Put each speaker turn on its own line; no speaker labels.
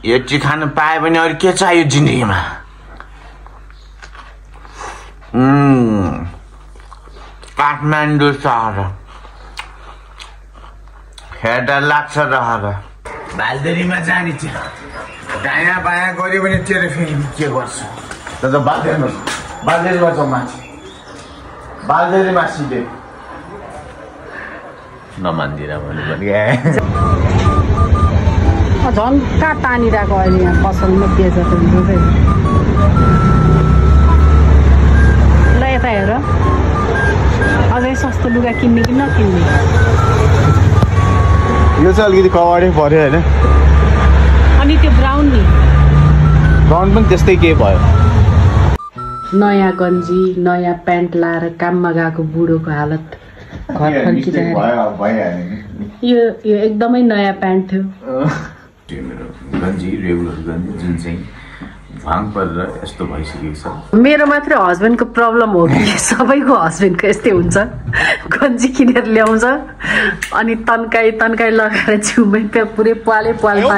यति खान पाए भने अरु के चाहियो जिन्दगीमा? काठमाडौँ सहर हेर्दा लाग्छ रहर। बालदेरीमा जाने थियो, दायाँ बायाँ गऱ्यो भने तेरो फेरि के गर्छ? त बालदेरीमा जाउँ माथि, बालदेरीमा सिधै नमान्दिरा भन्नु पनि
झन् कहाँ तानिरहेको अहिले यहाँ पसलमा बेच ल यता हेर अझै सस्तो लुगा किन्ने कि नकिन्ने?
यो चाहिँ अलिकति कवाडै पर्यो होइन?
अनि त्यो ब्राउन नि?
ब्राउन पनि त्यस्तै के भयो।
नयाँ गन्जी नयाँ प्यान्ट लाएर काममा गएको बुढोको हालत घर फर्किँदाखेरि यो एकदमै नयाँ प्यान्ट थियो।
मेरो गन्जी रेगुलर गन्जी जुन चाहिँ भाङ परेर यस्तो भइसकेको छ।
मेरो मात्रै हस्बेन्डको प्रब्लम हो कि सबैको हस्बेन्डको यस्तै हुन्छ, गन्जी किनेर ल्याउँछ अनि तन्काई लगाएर जिउमै पुरै पाले पारेको